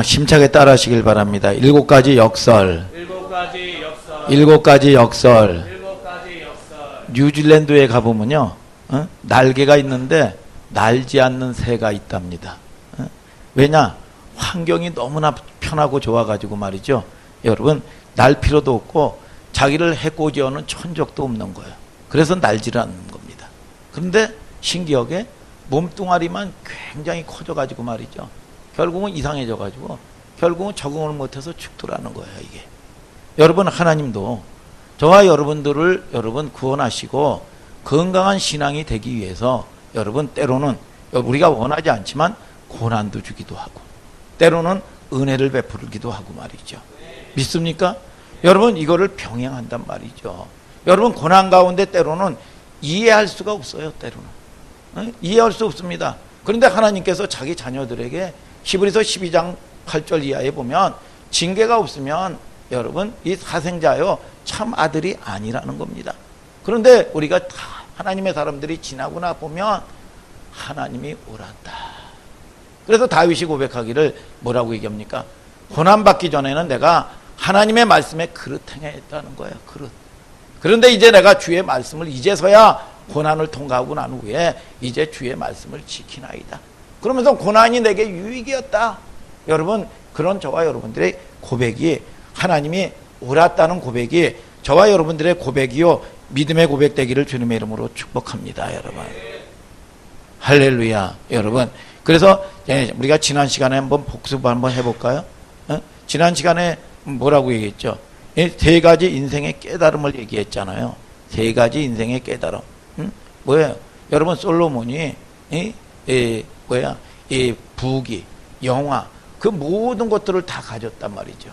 심차게 따라하시길 바랍니다. 7가지 역설. 7가지 역설. 7가지 역설. 7가지 역설. 뉴질랜드에 가보면요, 날개가 있는데 날지 않는 새가 있답니다. 왜냐? 환경이 너무나 편하고 좋아가지고 말이죠. 여러분, 날 필요도 없고 자기를 해코지하는 천적도 없는 거예요. 그래서 날지를 않는 겁니다. 그런데 신기하게 몸뚱아리만 굉장히 커져가지고 말이죠. 결국은 이상해져가지고 결국은 적응을 못해서 죽더라는 거예요, 이게. 여러분, 하나님도 저와 여러분들을 여러분 구원하시고 건강한 신앙이 되기 위해서 여러분 때로는 우리가 원하지 않지만 고난도 주기도 하고 때로는 은혜를 베풀기도 하고 말이죠. 믿습니까? 여러분, 이거를 병행한단 말이죠. 여러분, 고난 가운데 때로는 이해할 수가 없어요. 때로는 이해할 수 없습니다. 그런데 하나님께서 자기 자녀들에게 히브리서 12장 8절 이하에 보면 징계가 없으면 여러분 이 사생자요 참 아들이 아니라는 겁니다. 그런데 우리가 다 하나님의 사람들이 지나고 나 보면 하나님이 옳았다. 그래서 다윗이 고백하기를 뭐라고 얘기합니까? 고난받기 전에는 내가 하나님의 말씀에 그릇 행했다는 거예요. 그릇. 그런데 이제 내가 주의 말씀을 이제서야 고난을 통과하고 난 후에 이제 주의 말씀을 지키나이다. 그러면서 고난이 내게 유익이었다. 여러분, 그런 저와 여러분들의 고백이 하나님이 옳았다는 고백이 저와 여러분들의 고백이요 믿음의 고백 되기를 주님의 이름으로 축복합니다. 여러분, 할렐루야. 여러분, 그래서 우리가 지난 시간에 한번 복습 한번 해볼까요? 지난 시간에 뭐라고 얘기했죠? 3가지 인생의 깨달음을 얘기했잖아요. 3가지 인생의 깨달음. 뭐예요? 여러분, 솔로몬이 부귀, 영화, 그 모든 것들을 다 가졌단 말이죠.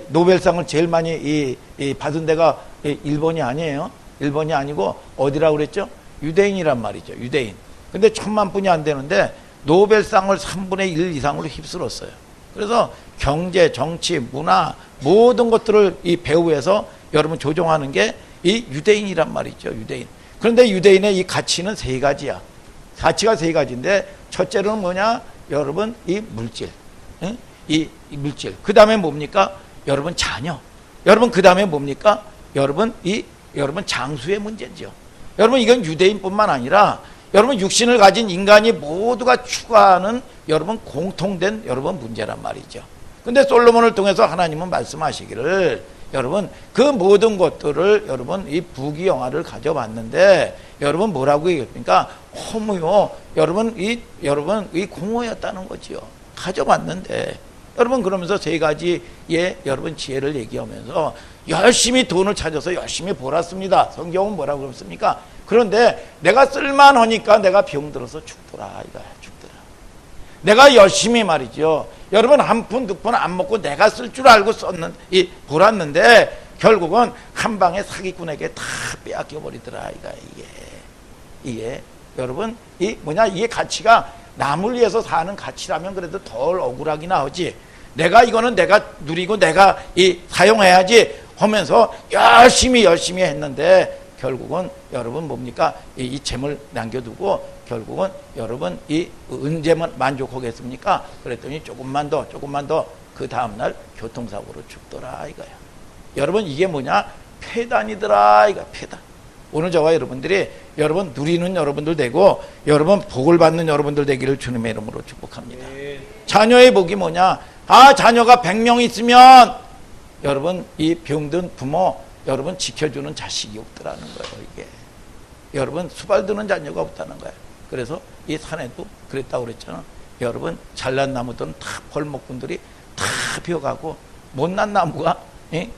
노벨상을 제일 많이 받은 데가 일본이 아니에요. 일본이 아니고 어디라고 그랬죠? 유대인이란 말이죠. 유대인. 근데 1000만 분이 안 되는데 노벨상을 3분의 1 이상으로 휩쓸었어요. 그래서 경제, 정치, 문화 모든 것들을 이 배후에서 여러분 조종하는 게 이 유대인이란 말이죠. 유대인. 그런데 유대인의 이 가치는 3가지야. 가치가 3가지인데 첫째로는 뭐냐? 여러분, 이 물질. 이 물질. 그 다음에 뭡니까? 여러분, 자녀. 여러분, 그 다음에 뭡니까? 여러분, 여러분 장수의 문제죠. 여러분, 이건 유대인뿐만 아니라 여러분 육신을 가진 인간이 모두가 추구하는 여러분 공통된 여러분 문제란 말이죠. 근데 솔로몬을 통해서 하나님은 말씀하시기를 여러분 그 모든 것들을 여러분 이 부귀영화를 가져봤는데 여러분 뭐라고 얘기합니까? 허무요. 여러분 이 공허였다는 거지요. 가져봤는데 여러분 그러면서 3가지의 여러분 지혜를 얘기하면서 열심히 돈을 찾아서 열심히 벌었습니다. 성경은 뭐라고 그랬습니까? 그런데 내가 쓸만하니까 내가 병들어서 죽더라. 이거야, 죽더라. 내가 열심히 말이죠. 여러분 한 푼, 2푼 안 먹고 내가 쓸 줄 알고 벌었는데 결국은 한 방에 사기꾼에게 다 빼앗겨 버리더라. 이게 여러분 이게 가치가 남을 위해서 사는 가치라면 그래도 덜 억울하긴 하지. 이거는 내가 누리고 내가 사용해야지 하면서 열심히 했는데 결국은 여러분 뭡니까? 이 재물 남겨두고 결국은 여러분 언제만 만족하겠습니까? 그랬더니 조금만 더 그 다음날 교통사고로 죽더라 이거야. 여러분 이게 뭐냐? 폐단이더라 이거. 폐단. 오늘 저와 여러분들이 여러분 누리는 여러분들 되고 여러분 복을 받는 여러분들 되기를 주님의 이름으로 축복합니다. 자녀의 복이 뭐냐? 자녀가 100명 있으면 여러분 이 병든 부모 여러분 지켜주는 자식이 없더라는 거예요. 이게 여러분 수발드는 자녀가 없다는 거예요. 그래서 이 산에도 그랬다고 그랬잖아. 여러분 잘난 나무들은 다 벌목꾼들이 다 비어가고 못난 나무가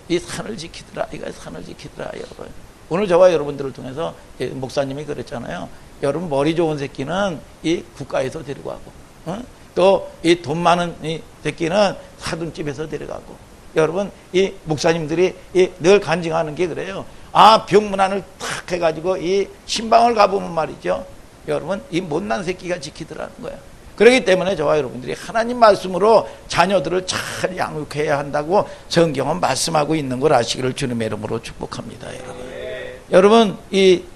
이 산을 지키더라. 산을 지키더라. 여러분 오늘 저와 여러분들을 통해서 목사님이 그랬잖아요. 여러분 머리 좋은 새끼는 이 국가에서 데리고 가고 또 이 돈 많은 이 새끼는 사돈집에서 데려가고 여러분 이 목사님들이 늘 간증하는 게 그래요. 병문안을 탁 해가지고 이 신방을 가보면 말이죠. 여러분 이 못난 새끼가 지키더라는 거예요. 그렇기 때문에 저와 여러분들이 하나님 말씀으로 자녀들을 잘 양육해야 한다고 성경은 말씀하고 있는 걸 아시기를 주님의 이름으로 축복합니다. 여러분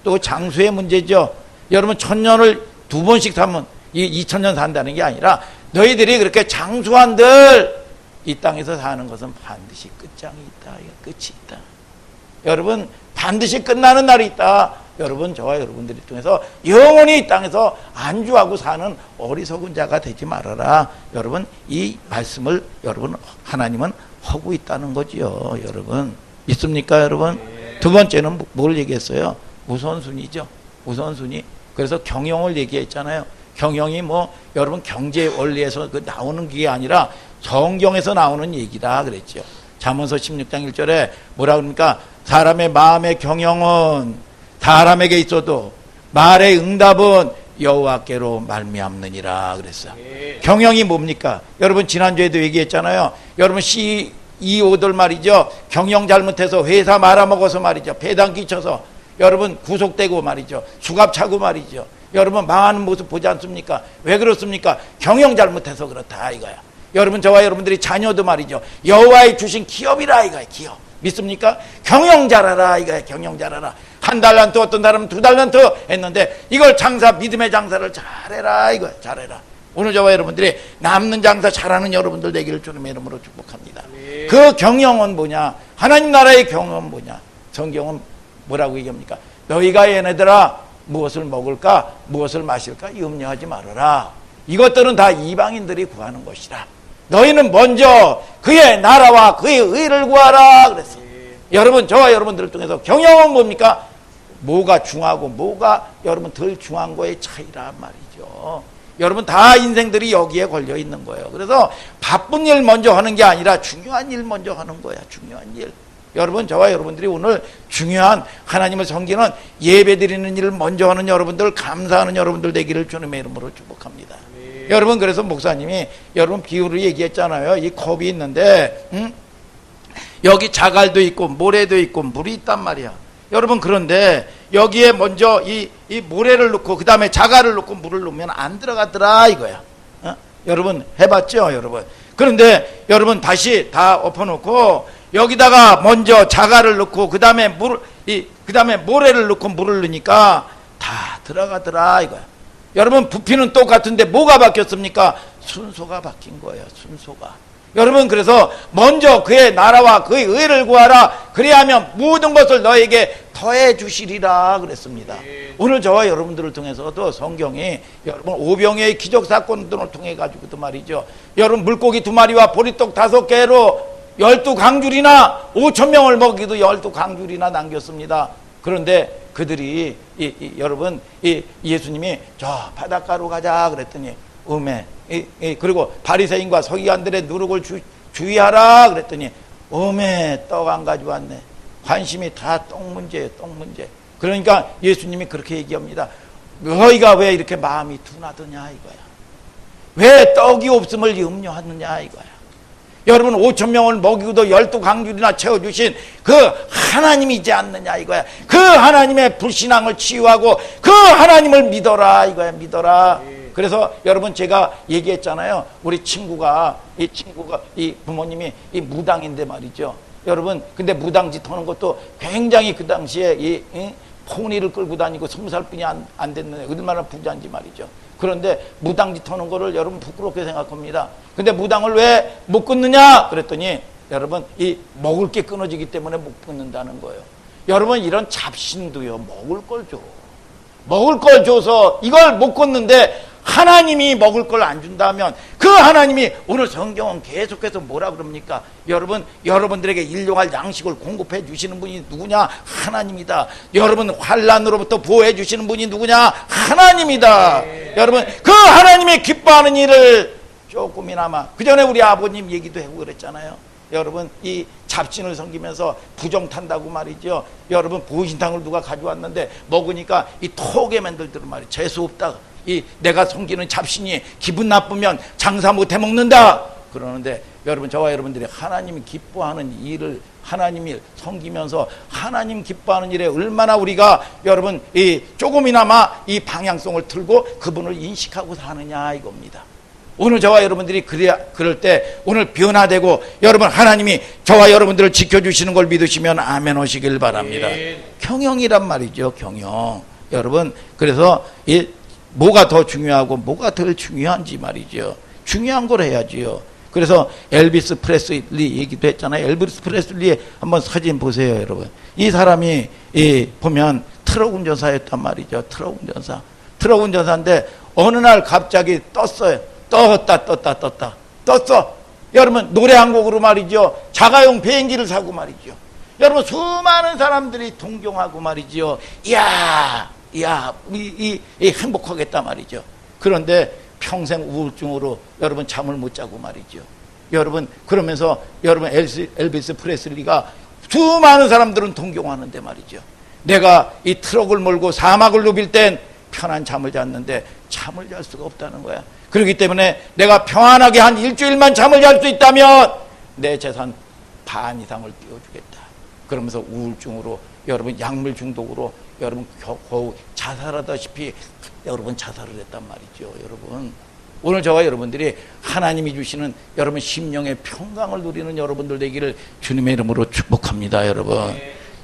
또 장수의 문제죠. 여러분 1000년을 2번씩 사면 이 2000년 산다는 게 아니라 너희들이 그렇게 장수한들 이 땅에서 사는 것은 반드시 끝장이 있다. 끝이 있다. 여러분 반드시 끝나는 날이 있다. 여러분 저와 여러분들이 통해서 영원히 이 땅에서 안주하고 사는 어리석은 자가 되지 말아라. 여러분 이 말씀을 여러분 하나님은 하고 있다는 거지요. 여러분 믿습니까 여러분? 두 번째는 뭘 얘기했어요? 우선순위죠. 우선순위. 그래서 경영을 얘기했잖아요. 경영이 뭐 여러분 경제 원리에서 그 나오는 게 아니라 성경에서 나오는 얘기다 그랬죠. 잠언서 16장 1절에 뭐라 그럽니까? 사람의 마음의 경영은 사람에게 있어도 말의 응답은 여호와께로 말미암느니라 그랬어. 경영이 뭡니까? 여러분 지난주에도 얘기했잖아요. 여러분 CEO들 말이죠. 경영 잘못해서 회사 말아먹어서 말이죠. 배당 끼쳐서 여러분 구속되고 말이죠. 수갑 차고 말이죠. 여러분 망하는 모습 보지 않습니까? 왜 그렇습니까? 경영 잘못해서 그렇다 이거야. 여러분 저와 여러분들이 자녀도 말이죠. 여호와의 주신 기업이라 이거야. 기업. 믿습니까? 경영 잘하라 이거야. 경영 잘하라. 한 달란트 어떤 사람은 2달란트 했는데 이걸 장사 믿음의 장사를 잘해라 이거야. 잘해라. 오늘 저와 여러분들이 남는 장사 잘하는 여러분들 되기를 주님의 이름으로 축복합니다. 그 경영은 뭐냐? 하나님 나라의 경영은 뭐냐? 성경은 뭐라고 얘기합니까? 너희가 얘네들아 무엇을 먹을까 무엇을 마실까 염려하지 말아라. 이것들은 다 이방인들이 구하는 것이라. 너희는 먼저 그의 나라와 그의 의를 구하라 그랬어. 여러분 저와 여러분들을 통해서 경영은 뭡니까? 뭐가 중하고 뭐가 여러분 덜 중한 거의 차이란 말이죠. 여러분 다 인생들이 여기에 걸려 있는 거예요. 그래서 바쁜 일 먼저 하는 게 아니라 중요한 일 먼저 하는 거야. 중요한 일. 여러분 저와 여러분들이 오늘 중요한 하나님을 섬기는 예배 드리는 일을 먼저 하는 여러분들, 감사하는 여러분들 되기를 주님의 이름으로 축복합니다. 여러분 그래서 목사님이 여러분 비유를 얘기했잖아요. 이 컵이 있는데 여기 자갈도 있고 모래도 있고 물이 있단 말이야. 여러분 그런데 여기에 먼저 이 모래를 넣고 그 다음에 자갈을 넣고 물을 넣으면 안 들어가더라 이거야. 여러분 해봤죠 여러분? 그런데 여러분 다시 다 엎어놓고 여기다가 먼저 자갈을 넣고 그 다음에 그 다음에 모래를 넣고 물을 넣으니까 다 들어가더라 이거야. 여러분 부피는 똑같은데 뭐가 바뀌었습니까? 순서가 바뀐 거예요. 순서가. 여러분 그래서 먼저 그의 나라와 그의 의를 구하라. 그리하면 모든 것을 너에게 더해 주시리라 그랬습니다. 오늘 저와 여러분들을 통해서도 성경이 여러분 오병이의 기적 사건들을 통해 가지고도 말이죠. 여러분 물고기 2마리와 보리떡 5개로 12강줄이나 5,000명을 먹이도 12강줄이나 남겼습니다. 그런데 그들이 여러분 예수님이 저 바닷가로 가자 그랬더니 그리고 바리새인과 서기관들의 누룩을 주의하라 그랬더니 떡 안 가져왔네. 관심이 다 떡 문제예요. 떡 문제. 그러니까 예수님이 그렇게 얘기합니다. 너희가 왜 이렇게 마음이 둔하더냐 이거야. 왜 떡이 없음을 염려하느냐 이거야. 여러분 5,000명을 먹이고도 12강줄이나 채워주신 그 하나님이지 않느냐 이거야. 그 하나님의 불신앙을 치유하고 그 하나님을 믿어라 이거야. 믿어라. 그래서 여러분 제가 얘기했잖아요. 우리 친구가 이 부모님이 이 무당인데 말이죠. 여러분 근데 무당짓 하는 것도 굉장히 그 당시에 이 포니를 끌고 다니고 20살뿐이 안 됐는데 얼마나 부자인지 말이죠. 그런데 무당짓 하는 거를 여러분 부끄럽게 생각합니다. 근데 무당을 왜 못 끊느냐 그랬더니 여러분 이 먹을 게 끊어지기 때문에 못 끊는다는 거예요. 여러분 이런 잡신도요 먹을 걸 줘. 먹을 걸 줘서 이걸 못 끊는데 하나님이 먹을 걸 안 준다면 그 하나님이 오늘 성경은 계속해서 뭐라 그럽니까? 여러분들에게 일용할 양식을 공급해 주시는 분이 누구냐? 하나님이다. 여러분 환난으로부터 보호해 주시는 분이 누구냐? 하나님이다. 여러분 그 하나님이 기뻐하는 일을 조금이나마 그 전에 우리 아버님 얘기도 하고 그랬잖아요. 여러분 이 잡신을 섬기면서 부정 탄다고 말이죠. 여러분 보신탕을 누가 가져왔는데 먹으니까 이 톡에 만들더란 말이에요. 재수 없다. 내가 섬기는 잡신이 기분 나쁘면 장사 못해 먹는다 그러는데 여러분 저와 여러분들이 하나님이 기뻐하는 일을 하나님이 섬기면서 하나님 기뻐하는 일에 얼마나 우리가 여러분 이 조금이나마 이 방향성을 틀고 그분을 인식하고 사느냐 이겁니다. 오늘 저와 여러분들이 그럴 때 오늘 변화되고 여러분 하나님이 저와 여러분들을 지켜주시는 걸 믿으시면 아멘 하시길 바랍니다. 경영이란 말이죠. 경영. 여러분 그래서 뭐가 더 중요하고 뭐가 덜 중요한지 말이죠. 중요한 걸 해야지요. 그래서 엘비스 프레슬리 얘기도 했잖아요. 엘비스 프레슬리의 한번 사진 보세요, 여러분. 이 사람이 보면 트럭 운전사였단 말이죠. 트럭 운전사. 트럭 운전사인데 어느 날 갑자기 떴어요. 떴어. 여러분 노래 한 곡으로 말이죠. 자가용 비행기를 사고 말이죠. 여러분 수많은 사람들이 동경하고 말이죠. 이야, 이 행복하겠다 말이죠. 그런데 평생 우울증으로 여러분 잠을 못 자고 말이죠. 여러분 그러면서 여러분 엘비스 프레슬리가 수많은 사람들은 동경하는데 말이죠. 내가 이 트럭을 몰고 사막을 누빌 땐 편한 잠을 잤는데 잠을 잘 수가 없다는 거야. 그렇기 때문에 내가 평안하게 한 일주일만 잠을 잘 수 있다면 내 재산 반 이상을 띄워주겠다. 그러면서 우울증으로 여러분 약물 중독으로 여러분 겨우 자살하다시피 여러분 자살을 했단 말이죠. 여러분 오늘 저와 여러분들이 하나님이 주시는 여러분 심령의 평강을 누리는 여러분들 되기를 주님의 이름으로 축복합니다. 여러분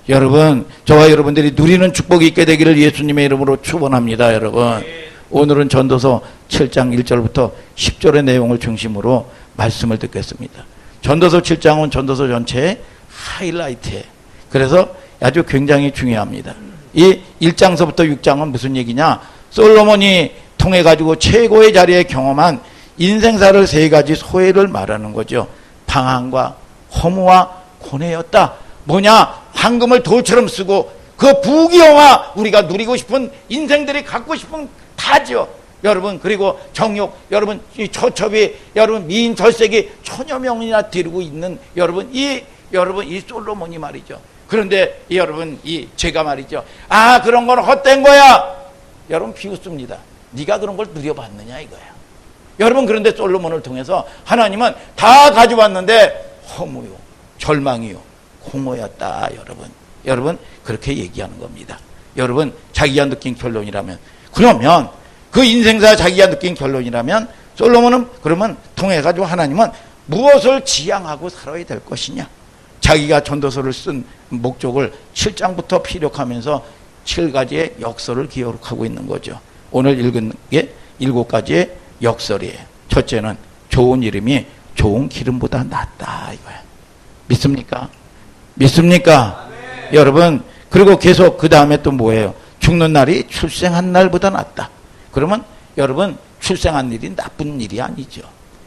여러분 저와 여러분들이 누리는 축복이 있게 되기를 예수님의 이름으로 축원합니다. 여러분 오늘은 전도서 7장 1절부터 10절의 내용을 중심으로 말씀을 듣겠습니다. 전도서 7장은 전도서 전체의 하이라이트예요. 그래서 아주 굉장히 중요합니다. 이 1장서부터 6장은 무슨 얘기냐? 솔로몬이 통해 가지고 최고의 자리에 경험한 인생사를 세 가지 소회를 말하는 거죠. 방황과 허무와 고뇌였다. 뭐냐? 황금을 돌처럼 쓰고 그 부귀영화 우리가 누리고 싶은 인생들이 갖고 싶은 다죠. 여러분 그리고 정욕 여러분 이 처첩이 여러분 미인 절색이 천여 명이나 데리고 있는 여러분 이 솔로몬이 말이죠. 그런데 여러분 제가 말이죠. 그런 건 헛된 거야. 여러분 비웃습니다. 네가 그런 걸 누려봤느냐 이거야. 여러분 그런데 솔로몬을 통해서 하나님은 다 가져왔는데 허무요 절망이요 공허였다. 여러분 그렇게 얘기하는 겁니다. 여러분 자기가 느낀 결론이라면 그러면 그 인생사 자기가 느낀 결론이라면 솔로몬은 그러면 통해 가지고 하나님은 무엇을 지향하고 살아야 될 것이냐. 자기가 전도서를 쓴 목적을 7장부터 피력하면서 7가지의 역설을 기록하고 있는 거죠. 오늘 읽은 게 7가지의 역설이에요. 첫째는 좋은 이름이 좋은 기름보다 낫다 이거야. 믿습니까? 네. 여러분 그리고 계속 그 다음에 또 뭐예요? 죽는 날이 출생한 날보다 낫다. 그러면 여러분 출생한 일이 나쁜 일이 아니죠.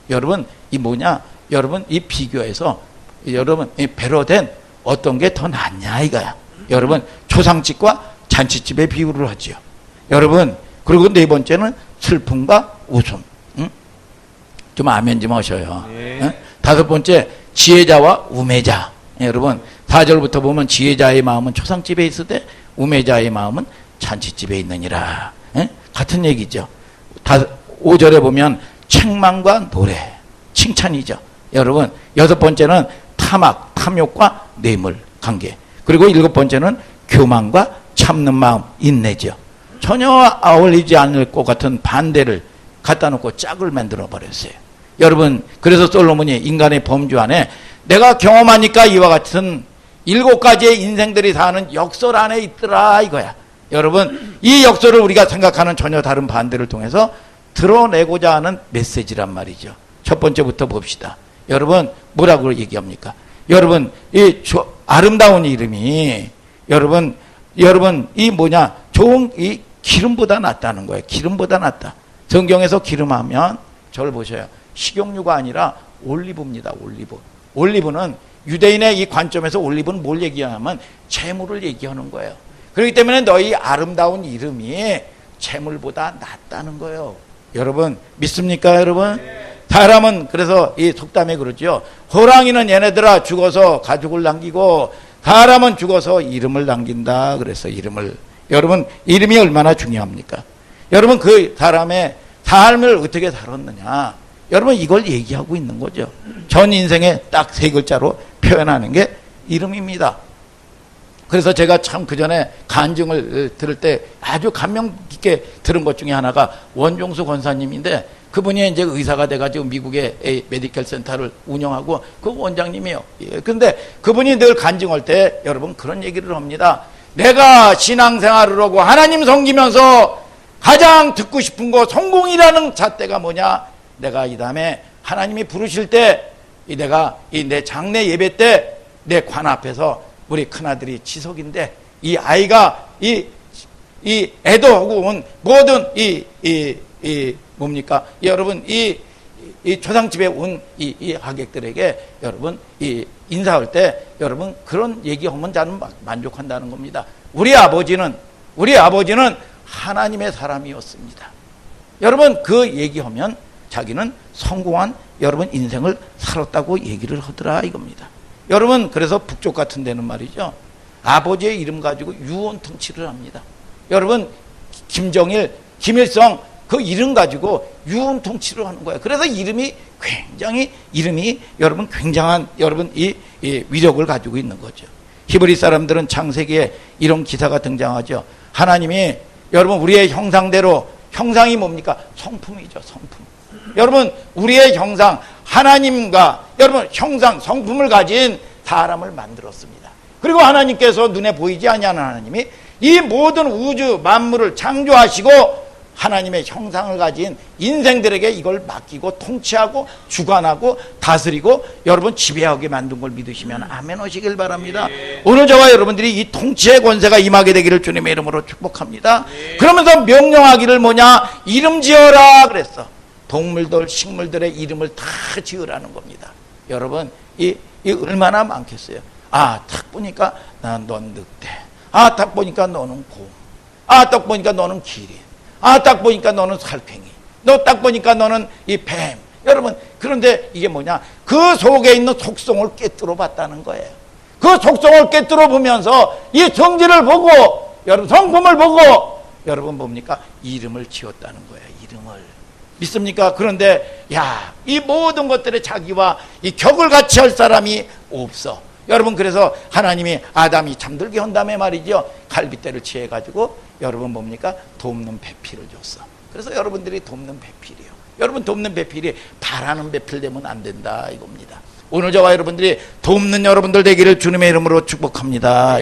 여러분 이 뭐냐? 여러분 이 비교해서 여러분 이 배로 된 어떤 게 더 낫냐 이거야. 여러분 초상집과 잔치집의 비유를 하지요. 여러분 그리고 네 번째는 슬픔과 웃음. 좀 아멘 좀 하셔요. 네. 다섯 번째 지혜자와 우매자. 여러분 4절부터 보면 지혜자의 마음은 초상집에 있을 때 우매자의 마음은 잔치집에 있느니라. 같은 얘기죠. 5절에 보면 책망과 노래, 칭찬이죠. 여러분 여섯 번째는 탐악, 탐욕과 뇌물, 관계. 그리고 7번째는 교만과 참는 마음, 인내죠. 전혀 어울리지 않을 것 같은 반대를 갖다 놓고 짝을 만들어 버렸어요. 여러분 그래서 솔로몬이 인간의 범주 안에 내가 경험하니까 이와 같은 7가지의 인생들이 사는 역설 안에 있더라 이거야. 여러분 이 역설을 우리가 생각하는 전혀 다른 반대를 통해서 드러내고자 하는 메시지란 말이죠. 첫 번째부터 봅시다. 여러분 뭐라고 얘기합니까? 여러분 이 아름다운 이름이 여러분 이 뭐냐? 좋은 이 기름보다 낫다는 거예요. 기름보다 낫다. 성경에서 기름하면 저를 보셔요. 식용유가 아니라 올리브입니다. 올리브는 유대인의 이 관점에서 올리브는 뭘 얘기하냐면 재물을 얘기하는 거예요. 그렇기 때문에 너희 아름다운 이름이 재물보다 낫다는 거예요. 여러분 믿습니까 여러분? 사람은 그래서 이 속담에 그러죠. 호랑이는 얘네들아 죽어서 가죽을 남기고 사람은 죽어서 이름을 남긴다. 그래서 이름을 여러분 이름이 얼마나 중요합니까? 여러분 그 사람의 삶을 어떻게 살았느냐. 여러분 이걸 얘기하고 있는 거죠. 전 인생에 딱 3글자로 표현하는 게 이름입니다. 그래서 제가 참 그전에 간증을 들을 때 아주 감명 깊게 들은 것 중에 하나가 원종수 권사님인데 그분이 이제 의사가 돼가지고 미국의 메디컬 센터를 운영하고 그 원장님이에요. 근데 그분이 늘 간증할 때 여러분 그런 얘기를 합니다. 내가 신앙생활을 하고 하나님 섬기면서 가장 듣고 싶은 거 성공이라는 잣대가 뭐냐? 내가 이 다음에 하나님이 부르실 때 내가 내 장례 예배 때 내 관 앞에서 우리 큰아들이 지석인데 이 아이가 이 애도하고 온 모든 뭡니까? 여러분 이 조상집에 온 이 하객들에게 여러분 인사할 때 여러분 그런 얘기하면 저는 만족한다는 겁니다. 우리 아버지는 하나님의 사람이었습니다. 여러분 그 얘기하면 자기는 성공한 여러분 인생을 살았다고 얘기를 하더라 이겁니다. 여러분 그래서 북쪽 같은 데는 말이죠. 아버지의 이름 가지고 유언 통치를 합니다. 여러분 김정일, 김일성 그 이름 가지고 유언 통치를 하는 거예요. 그래서 이름이 여러분 굉장한 여러분 이 위력을 가지고 있는 거죠. 히브리 사람들은 창세기에 이런 기사가 등장하죠. 하나님이 여러분 우리의 형상대로, 형상이 뭡니까? 성품이죠, 성품. 여러분 우리의 형상, 하나님과 여러분 형상, 성품을 가진 사람을 만들었습니다. 그리고 하나님께서 눈에 보이지 아니하는 하나님이 이 모든 우주 만물을 창조하시고 하나님의 형상을 가진 인생들에게 이걸 맡기고 통치하고 주관하고 다스리고 여러분 지배하게 만든 걸 믿으시면 아멘 하시길 바랍니다. 오늘 저와 여러분들이 이 통치의 권세가 임하게 되기를 주님의 이름으로 축복합니다. 그러면서 명령하기를 뭐냐? 이름 지어라 그랬어. 동물들, 식물들의 이름을 다 지으라는 겁니다. 여러분 이 얼마나 많겠어요. 딱 보니까 넌 늑대, 딱 보니까 너는 곰, 딱 보니까 너는 기린, 딱 보니까 너는 살쾡이, 딱 보니까 너는 이 뱀. 여러분 그런데 이게 뭐냐? 그 속에 있는 속성을 꿰뚫어 봤다는 거예요. 그 속성을 꿰뚫어 보면서 이 성질을 보고 여러분 성품을 보고 여러분 뭡니까? 이름을 지었다는 거예요. 이름을. 믿습니까? 그런데 이 모든 것들에 자기와 이 격을 같이 할 사람이 없어. 여러분 그래서 하나님이 아담이 잠들게 한 다음에 말이죠. 갈빗대를 취해가지고 여러분 뭡니까? 돕는 배필을 줬어. 그래서 여러분들이 돕는 배필이요. 여러분 돕는 배필이 바라는 배필 되면 안 된다 이겁니다. 오늘 저와 여러분들이 돕는 여러분들 되기를 주님의 이름으로 축복합니다.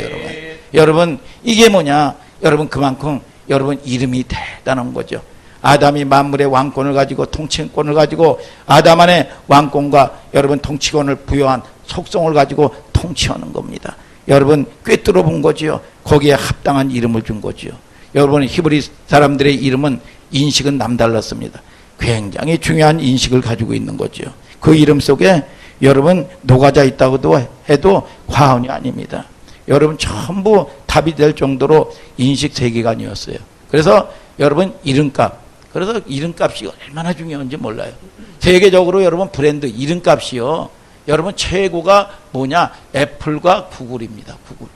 여러분 이게 뭐냐? 여러분 그만큼 여러분 이름이 대단한 거죠. 아담이 만물의 왕권을 가지고 통치권을 가지고 아담 안에 왕권과 여러분 통치권을 부여한 속성을 가지고 통치하는 겁니다. 여러분 꿰뚫어 본 거지요. 거기에 합당한 이름을 준 거지요. 여러분 히브리 사람들의 이름은 인식은 남달랐습니다. 굉장히 중요한 인식을 가지고 있는 거죠. 그 이름 속에 여러분 녹아져 있다고도 해도 과언이 아닙니다. 여러분 전부 답이 될 정도로 인식 세계관이었어요. 그래서 여러분 이름값, 그래서 이름값이 얼마나 중요한지 몰라요. 세계적으로 여러분 브랜드 이름값이요. 여러분 최고가 뭐냐? 애플과 구글입니다. 구글.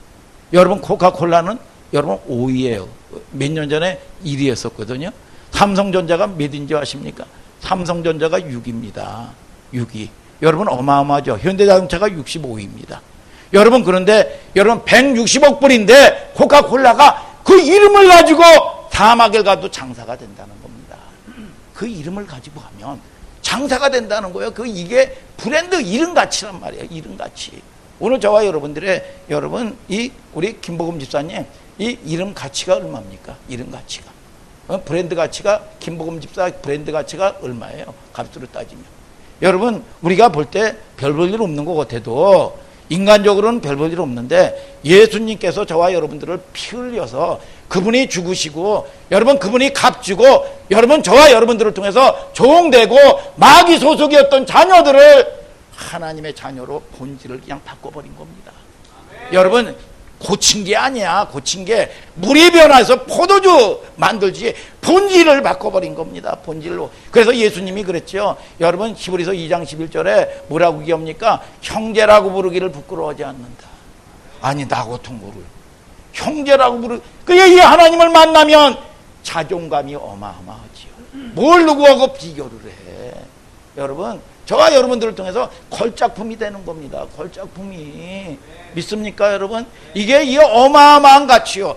여러분 코카콜라는 여러분 5위예요. 몇 년 전에 1위 했었거든요. 삼성전자가 몇인지 아십니까? 삼성전자가 6위입니다. 6위. 여러분 어마어마하죠. 현대자동차가 65위입니다. 여러분 그런데 여러분 160억 불인데 코카콜라가 그 이름을 가지고 사막을 가도 장사가 된다는 겁니다. 그 이름을 가지고 하면 장사가 된다는 거예요. 이게 브랜드 이름 가치란 말이에요. 이름 가치. 오늘 저와 여러분들의 여러분 우리 김복음 집사님 이 이름 가치가 얼마입니까? 이름 가치가. 브랜드 가치가 김복음 집사 브랜드 가치가 얼마예요? 값으로 따지면. 여러분 우리가 볼 때 별 볼 일 없는 것 같아도 인간적으로는 별 볼 일 없는데 예수님께서 저와 여러분들을 피 흘려서 그분이 죽으시고 여러분 그분이 값주고 여러분 저와 여러분들을 통해서 종되고 마귀 소속이었던 자녀들을 하나님의 자녀로 본질을 그냥 바꿔버린 겁니다. 여러분 고친 게 아니야. 고친 게 물이 변해서 포도주 만들지 본질을 바꿔버린 겁니다. 본질로. 그래서 예수님이 그랬죠. 여러분 히브리서 2장 11절에 뭐라고 얘기합니까? 형제라고 부르기를 부끄러워하지 않는다. 아니 나 같은 거를 형제라고 그게 이 하나님을 만나면 자존감이 어마어마하지요. 뭘 누구하고 비교를 해. 여러분 저와 여러분들을 통해서 걸작품이 되는 겁니다. 걸작품이. 믿습니까 여러분? 이게 이 어마어마한 가치요.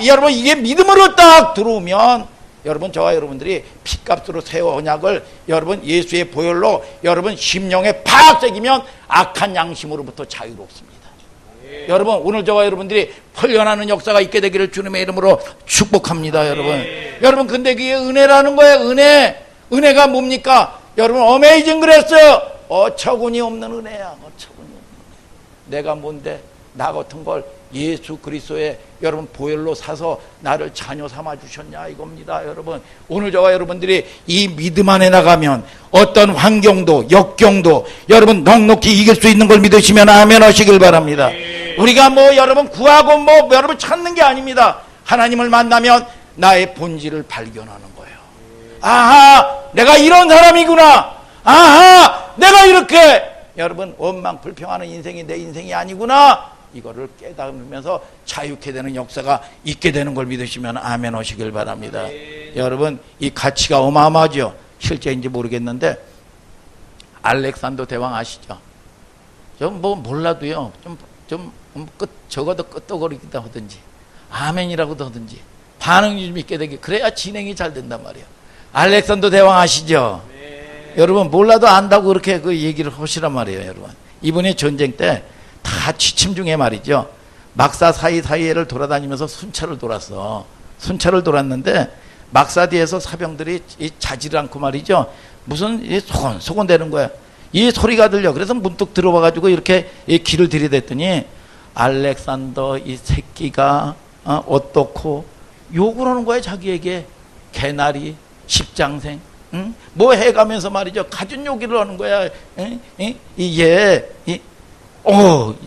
여러분 이게 믿음으로 딱 들어오면 여러분 저와 여러분들이 피값으로 새 언약을 여러분 예수의 보혈로 여러분 심령에 팍 새기면 악한 양심으로부터 자유롭습니다. 여러분 오늘 저와 여러분들이 풀려나는 역사가 있게 되기를 주님의 이름으로 축복합니다. 여러분 근데 그게 은혜라는 거예요. 은혜. 은혜가 뭡니까? 여러분 어메이징 그랬어요. 어처구니 없는 은혜야. 어처구니 없는 은혜. 내가 뭔데 나 같은 걸 예수 그리스도의 여러분 보혈로 사서 나를 자녀 삼아 주셨냐 이겁니다. 여러분 오늘 저와 여러분들이 이 믿음 안에 나가면 어떤 환경도 역경도 여러분 넉넉히 이길 수 있는 걸 믿으시면 아멘 하시길 바랍니다. 우리가 뭐 여러분 구하고 뭐 여러분 찾는 게 아닙니다. 하나님을 만나면 나의 본질을 발견하는 거예요. 아하 내가 이런 사람이구나. 아하 내가 이렇게 여러분 원망 불평하는 인생이 내 인생이 아니구나. 이거를 깨달으면서 자유케 되는 역사가 있게 되는 걸 믿으시면 아멘 하시길 바랍니다. 여러분 이 가치가 어마어마하죠. 실제인지 모르겠는데 알렉산더 대왕 아시죠? 좀 뭐 몰라도요 적어도 끄떡거리기도 하든지 아멘이라고도 하든지 반응이 좀 있게 되게 그래야 진행이 잘 된단 말이에요. 알렉산더 대왕 아시죠? 여러분 몰라도 안다고 그렇게 그 얘기를 하시란 말이에요. 여러분 이분이 전쟁 때 다 취침 중에 말이죠. 막사 사이사이를 돌아다니면서 순찰을 돌았어. 순찰을 돌았는데 막사 뒤에서 사병들이 자지를 않고 말이죠. 무슨 소곤대는 거야. 이 소리가 들려. 그래서 문득 들어와가지고 이렇게 길을 들이댔더니 알렉산더 이 새끼가 어떻고 욕을 하는 거야. 자기에게 개나리 십장생 뭐 해가면서 말이죠. 가진 욕을 하는 거야. 이게 이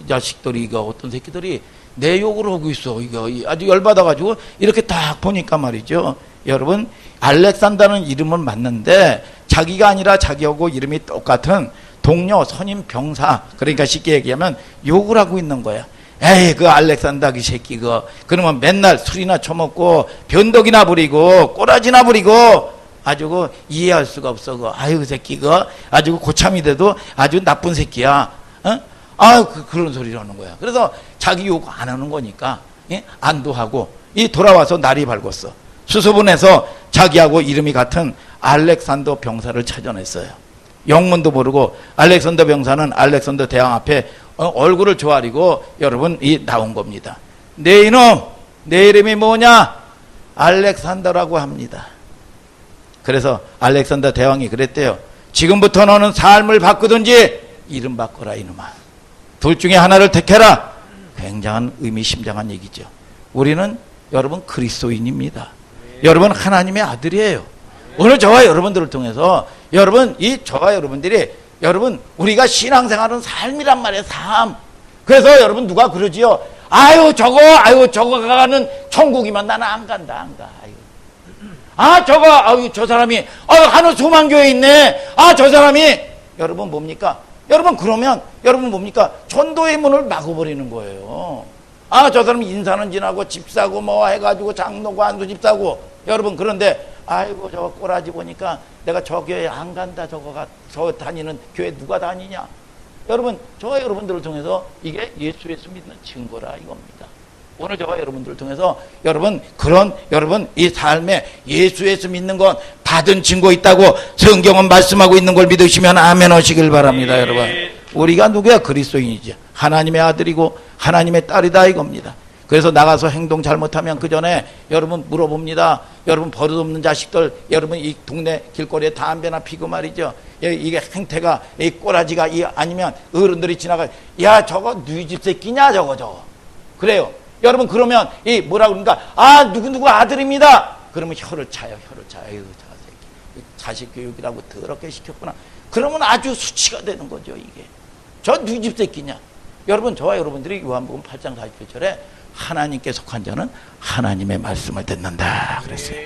자식들이 이거 어떤 새끼들이 내 욕을 하고 있어. 이거 아주 열받아가지고 이렇게 딱 보니까 말이죠. 여러분 알렉산더는 이름은 맞는데 자기가 아니라 자기하고 이름이 똑같은 동료 선임 병사 그러니까 쉽게 얘기하면 욕을 하고 있는 거야. 에이 그 알렉산더 그 새끼 그러면 맨날 술이나 처먹고 변덕이나 부리고 꼬라지나 부리고 아주 그 이해할 수가 없어. 아유 그 새끼 아주 고참이 돼도 아주 나쁜 새끼야. 그런 소리를 하는 거야. 그래서 자기 욕 안 하는 거니까, 안도하고, 돌아와서 날이 밝았어. 수소문에서 자기하고 이름이 같은 알렉산더 병사를 찾아냈어요. 영문도 모르고, 알렉산더 병사는 알렉산더 대왕 앞에 얼굴을 조아리고, 여러분, 나온 겁니다. 내 이놈, 내 이름이 뭐냐? 알렉산더라고 합니다. 그래서 알렉산더 대왕이 그랬대요. 지금부터 너는 삶을 바꾸든지, 이름 바꿔라, 이놈아. 둘 중에 하나를 택해라. 굉장한 의미심장한 얘기죠. 우리는 여러분 그리스도인입니다. 여러분 하나님의 아들이에요. 오늘 저와 여러분들을 통해서 여러분 저와 여러분들이 여러분 우리가 신앙생활은 삶이란 말이에요. 삶. 그래서 여러분 누가 그러지요? 저거 가는 천국이면 나는 안 간다. 안 가. 저 사람이 하늘 소망교회에 있네. 저 사람이 여러분 뭡니까? 여러분 그러면 여러분 뭡니까? 전도의 문을 막아버리는 거예요. 저 사람 인사는 지나고 집 사고 뭐 해가지고 장로고 안수 집 사고 여러분 그런데 저거 꼬라지 보니까 내가 저 교회 안 간다. 저 다니는 교회 누가 다니냐? 여러분 저와 여러분들을 통해서 이게 예수 믿는 증거라 이겁니다. 오늘 저와 여러분들을 통해서 여러분 이 삶에 예수 믿는 건 받은 증거 있다고 성경은 말씀하고 있는 걸 믿으시면 아멘 하시길 바랍니다. 여러분 우리가 누구야? 그리스도인이죠. 하나님의 아들이고 하나님의 딸이다 이겁니다. 그래서 나가서 행동 잘못하면 그 전에 여러분 물어봅니다. 여러분 버릇없는 자식들 여러분 이 동네 길거리에 담배나 피고 말이죠. 이게 행태가 이 꼬라지가 아니면 어른들이 지나가 저거 너희 집 새끼냐 저거 그래요. 여러분 그러면 뭐라 그러니까 누구 아들입니다. 그러면 혀를 차요. 저 새끼 자식 교육이라고 더럽게 시켰구나. 그러면 아주 수치가 되는 거죠. 이게 저 누구 집 새끼냐. 여러분 저와 여러분들이 요한복음 8장 41절에 하나님께 속한 자는 하나님의 말씀을 듣는다 그랬어요.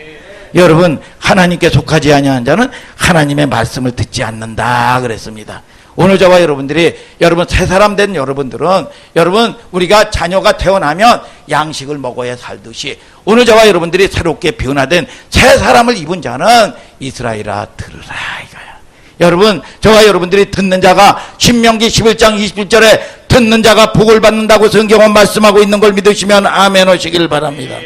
여러분 하나님께 속하지 아니한 자는 하나님의 말씀을 듣지 않는다 그랬습니다. 오늘 저와 여러분들이 여러분 새 사람 된 여러분들은 여러분 우리가 자녀가 태어나면 양식을 먹어야 살듯이 오늘 저와 여러분들이 새롭게 변화된 새 사람을 입은 자는 이스라엘아 들으라 이거야. 여러분 저와 여러분들이 듣는 자가 신명기 11장 21절에 듣는 자가 복을 받는다고 성경은 말씀하고 있는 걸 믿으시면 아멘 하시길 바랍니다.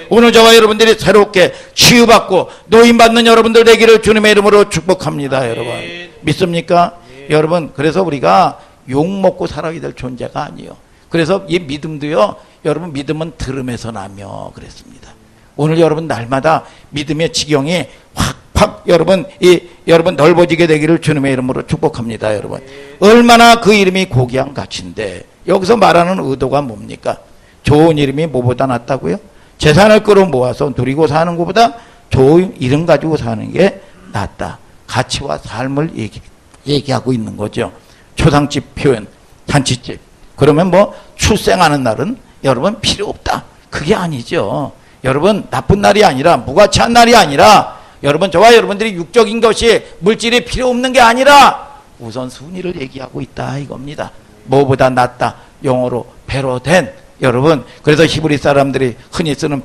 오늘 저와 여러분들이 새롭게 치유받고 노인받는 여러분들 되기를 주님의 이름으로 축복합니다. 여러분 믿습니까? 여러분 그래서 우리가 욕먹고 살아야 될 존재가 아니에요. 그래서 이 믿음도요 여러분 믿음은 들음에서 나며 그랬습니다. 오늘 여러분 날마다 믿음의 지경이 확 확 여러분 넓어지게 되기를 주님의 이름으로 축복합니다. 여러분 얼마나 그 이름이 고귀한 가치인데 여기서 말하는 의도가 뭡니까? 좋은 이름이 뭐보다 낫다고요? 재산을 끌어 모아서 누리고 사는 것보다 좋은 이름 가지고 사는 게 낫다. 가치와 삶을 얘기하고 있는 거죠. 초상집 표현, 잔치집. 그러면 뭐 출생하는 날은 여러분 필요 없다. 그게 아니죠. 여러분 나쁜 날이 아니라 무가치한 날이 아니라 여러분 저와 여러분들이 육적인 것이 물질이 필요 없는 게 아니라 우선 순위를 얘기하고 있다 이겁니다. 뭐보다 낫다. 영어로 배로 된 여러분 그래서 히브리 사람들이 흔히 쓰는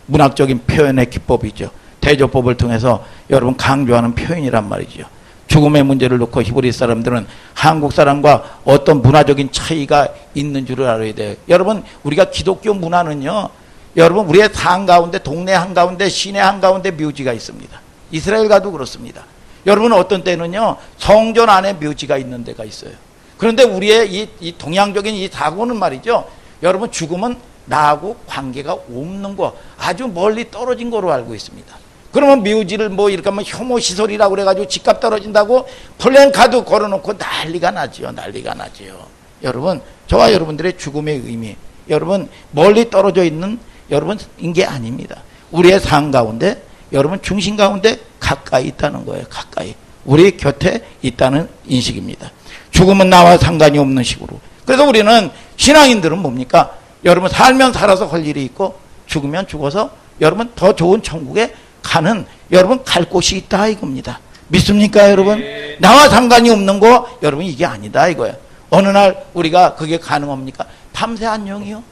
문학적인 표현의 기법이죠. 대조법을 통해서 여러분 강조하는 표현이란 말이죠. 죽음의 문제를 놓고 히브리 사람들은 한국 사람과 어떤 문화적인 차이가 있는 줄을 알아야 돼요. 여러분 우리가 기독교 문화는요. 여러분 우리의 산 가운데 동네 한가운데 시내 한가운데 묘지가 있습니다. 이스라엘 가도 그렇습니다. 여러분 어떤 때는요. 성전 안에 묘지가 있는 데가 있어요. 그런데 우리의 이 동양적인 이 사고는 말이죠. 여러분 죽음은 나하고 관계가 없는 거 아주 멀리 떨어진 거로 알고 있습니다. 그러면 묘지를 뭐 이렇게 하면 혐오 시설이라고 그래가지고 집값 떨어진다고 플랜카드 걸어놓고 난리가 나지요. 난리가 나지요. 여러분 저와 여러분들의 죽음의 의미 여러분 멀리 떨어져 있는 여러분인 게 아닙니다. 우리의 삶 가운데 여러분 중심 가운데 가까이 있다는 거예요. 가까이 우리 곁에 있다는 인식입니다. 죽음은 나와 상관이 없는 식으로. 그래서 우리는 신앙인들은 뭡니까? 여러분 살면 살아서 할 일이 있고 죽으면 죽어서 여러분 더 좋은 천국에 가는 여러분 갈 곳이 있다 이겁니다. 믿습니까 여러분? 나와 상관이 없는 거 여러분 이게 아니다 이거야. 어느 날 우리가 그게 가능합니까? 밤새 안녕이요.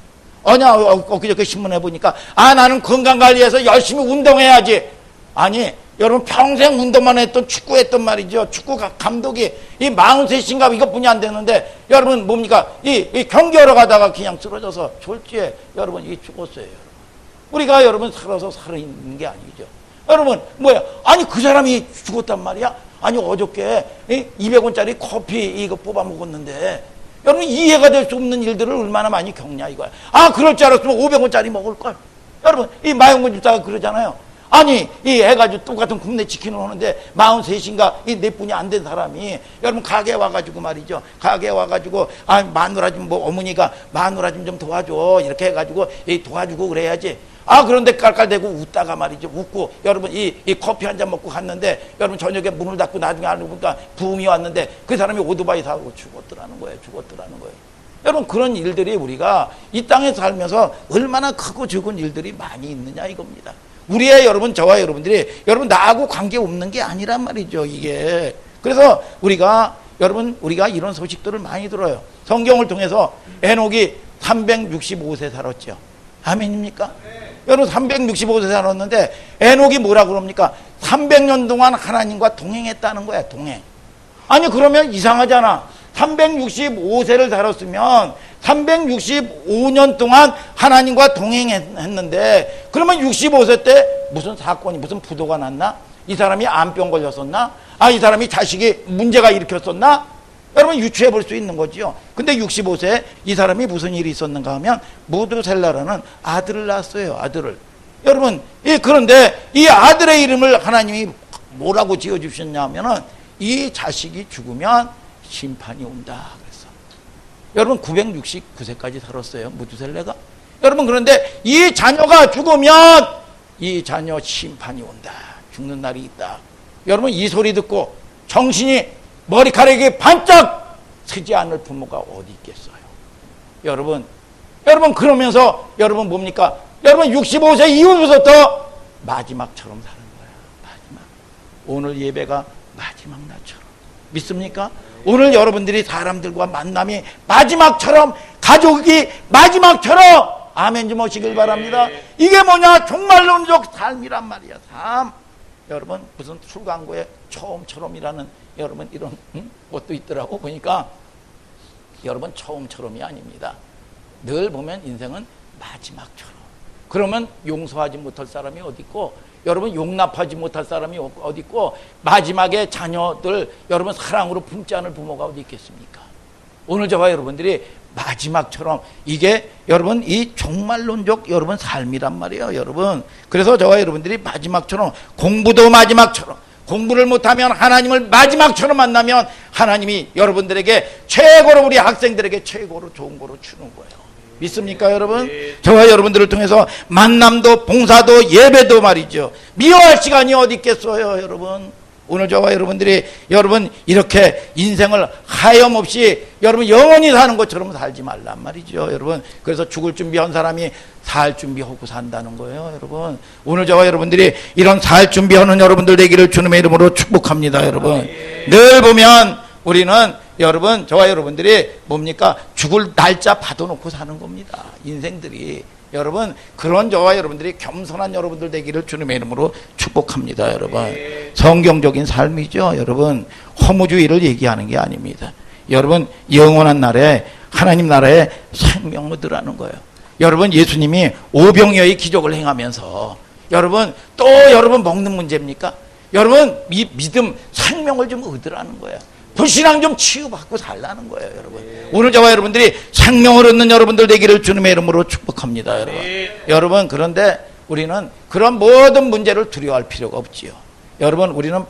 엊그저께 신문에 보니까 나는 건강관리해서 열심히 운동해야지. 아니 여러분 평생 운동만 했던 축구했던 말이죠. 축구 감독이 이 43인가 이것뿐이 안 되는데 여러분 뭡니까? 이 경기하러 가다가 그냥 쓰러져서 졸지에 여러분 이 죽었어요. 우리가 여러분 살아서 살아있는 게 아니죠. 여러분 뭐야? 아니 그 사람이 죽었단 말이야? 아니 어저께 200원짜리 커피 이거 뽑아 먹었는데 여러분 이해가 될 수 없는 일들을 얼마나 많이 겪냐 이거야. 그럴 줄 알았으면 500원짜리 먹을걸. 여러분 이 마영군 집사가 그러잖아요. 아니 이 해가지고 똑같은 굽네 치킨을 오는데 43인가 이 네 분이 안 된 사람이 여러분 가게에 와가지고 말이죠. 가게에 와가지고 마누라 좀 뭐 어머니가 마누라 좀 도와줘 이렇게 해가지고 도와주고 그래야지. 그런데 깔깔대고 웃다가 말이죠. 웃고 여러분 이 커피 한 잔 먹고 갔는데 여러분 저녁에 문을 닫고 나중에 알고 보니까 부흥이 왔는데 그 사람이 오토바이 타고 죽었더라는 거예요. 여러분 그런 일들이 우리가 이 땅에 살면서 얼마나 크고 적은 일들이 많이 있느냐 이겁니다. 우리의 여러분 저와 여러분들이 여러분 나하고 관계없는 게 아니란 말이죠 이게. 그래서 우리가 이런 소식들을 많이 들어요. 성경을 통해서 에녹이 365세 살았죠. 아멘입니까? 여러분 365세 살았는데 에녹이 뭐라 그럽니까? 300년 동안 하나님과 동행했다는 거야. 동행. 아니 그러면 이상하잖아. 365세를 살았으면 365년 동안 하나님과 동행했는데 그러면 65세 때 무슨 사건이 무슨 부도가 났나? 이 사람이 암병 걸렸었나? 이 사람이 자식이 문제가 일으켰었나? 여러분 유추해 볼 수 있는 거죠. 근데 65세에 이 사람이 무슨 일이 있었는가 하면 무드셀라라는 아들을 낳았어요. 아들을. 여러분 그런데 이 아들의 이름을 하나님이 뭐라고 지어주셨냐 하면은 이 자식이 죽으면 심판이 온다 그랬어. 여러분 969세까지 살았어요. 무드셀라가. 여러분 그런데 이 자녀가 죽으면 이 자녀 심판이 온다. 죽는 날이 있다. 여러분 이 소리 듣고 정신이 머리카락이 반짝 서지 않을 부모가 어디 있겠어요. 여러분 그러면서 여러분 뭡니까? 여러분 65세 이후부터 마지막처럼 사는 거야. 마지막. 오늘 예배가 마지막 날처럼. 믿습니까? 오늘 여러분들이 사람들과 만남이 마지막처럼 가족이 마지막처럼 아멘 좀 하시길 바랍니다. 이게 뭐냐? 종말론적 삶이란 말이야. 삶. 여러분 무슨 술 광고에 처음처럼이라는 여러분 이런 것도 있더라고. 보니까 여러분 처음처럼이 아닙니다. 늘 보면 인생은 마지막처럼. 그러면 용서하지 못할 사람이 어디 있고 여러분 용납하지 못할 사람이 어디 있고 마지막에 자녀들 여러분 사랑으로 품지 않을 부모가 어디 있겠습니까? 오늘 저와 여러분들이 마지막처럼 이게 여러분 이 종말론적 여러분 삶이란 말이에요, 여러분. 그래서 저와 여러분들이 마지막처럼 공부도 마지막처럼 공부를 못하면 하나님을 마지막처럼 만나면 하나님이 여러분들에게 최고로 우리 학생들에게 최고로 좋은 거로 주는 거예요. 믿습니까 여러분? 저와 여러분들을 통해서 만남도 봉사도 예배도 말이죠. 미워할 시간이 어디 있겠어요 여러분. 오늘 저와 여러분들이 여러분 이렇게 인생을 하염없이 여러분 영원히 사는 것처럼 살지 말란 말이죠 여러분. 그래서 죽을 준비한 사람이 살 준비하고 산다는 거예요 여러분. 오늘 저와 여러분들이 이런 살 준비하는 여러분들 되기를 주님의 이름으로 축복합니다 여러분. 늘 보면 우리는 여러분 저와 여러분들이 뭡니까? 죽을 날짜 받아놓고 사는 겁니다 인생들이. 여러분 그런 저와 여러분들이 겸손한 여러분들 되기를 주님의 이름으로 축복합니다 여러분. 성경적인 삶이죠 여러분. 허무주의를 얘기하는 게 아닙니다. 여러분 영원한 날에 하나님 나라에 생명 얻으라는 거예요. 여러분 예수님이 오병이어의 기적을 행하면서 여러분 또 여러분 먹는 문제입니까? 여러분 믿음 생명을 좀 얻으라는 거예요. 불신앙 좀 치유받고 살라는 거예요 여러분. 오늘 저와 여러분들이 생명을 얻는 여러분들 되기를 주님의 이름으로 축복합니다 여러분. 여러분 그런데 우리는 그런 모든 문제를 두려워할 필요가 없지요 여러분. 우리는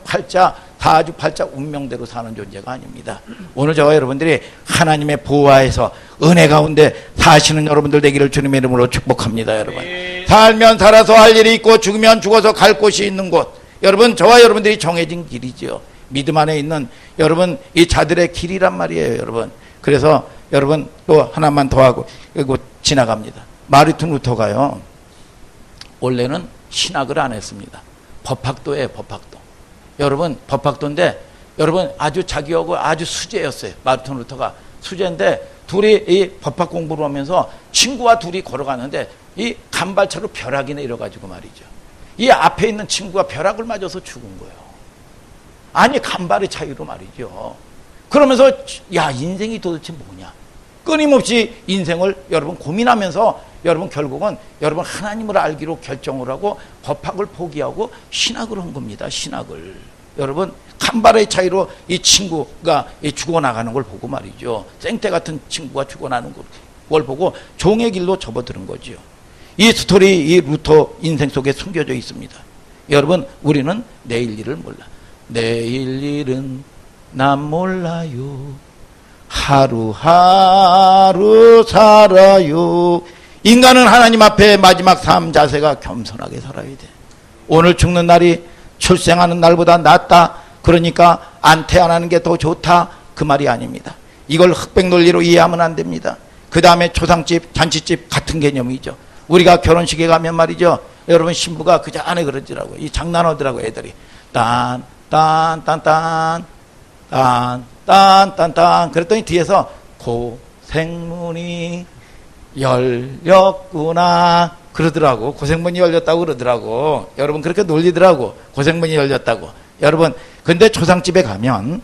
다주팔자 운명대로 사는 존재가 아닙니다. 오늘 저와 여러분들이 하나님의 보호하에서 은혜 가운데 사시는 여러분들 되기를 주님의 이름으로 축복합니다 여러분. 살면 살아서 할 일이 있고 죽으면 죽어서 갈 곳이 있는 곳. 여러분 저와 여러분들이 정해진 길이죠. 믿음 안에 있는 여러분 이 자들의 길이란 말이에요 여러분. 그래서 여러분 또 하나만 더 하고 이거 지나갑니다. 마르틴 루터가요 원래는 신학을 안 했습니다. 법학도예요 법학도. 여러분 법학도인데 여러분 아주 자기하고 아주 수재였어요. 마르틴 루터가 수재인데 둘이 이 법학 공부를 하면서 친구와 둘이 걸어가는데 이 간발차로 벼락이 내려가지고 말이죠. 이 앞에 있는 친구가 벼락을 맞아서 죽은 거예요. 아니 간발의 차이로 말이죠. 그러면서 야 인생이 도대체 뭐냐 끊임없이 인생을 여러분 고민하면서 여러분 결국은 여러분 하나님을 알기로 결정을 하고 법학을 포기하고 신학을 한 겁니다. 신학을. 여러분 간발의 차이로 이 친구가 죽어나가는 걸 보고 말이죠. 생태 같은 친구가 죽어나는 걸 보고 종의 길로 접어드는 거죠. 이 스토리 이 루터 인생 속에 숨겨져 있습니다. 여러분 우리는 내일 일을 몰라. 내일 일은 난 몰라요. 하루하루 살아요. 인간은 하나님 앞에 마지막 삶 자세가 겸손하게 살아야 돼. 오늘 죽는 날이 출생하는 날보다 낫다. 그러니까 안 태어나는 게 더 좋다. 그 말이 아닙니다. 이걸 흑백 논리로 이해하면 안 됩니다. 그 다음에 초상집, 잔치집 같은 개념이죠. 우리가 결혼식에 가면 말이죠. 여러분 신부가 그저 안에 그러더라고요. 이 장난하더라고요 애들이. 딴딴딴딴 그랬더니 뒤에서 고생문이 열렸구나 그러더라고. 고생문이 열렸다고 그러더라고. 여러분 그렇게 놀리더라고. 고생문이 열렸다고. 여러분 근데 초상집에 가면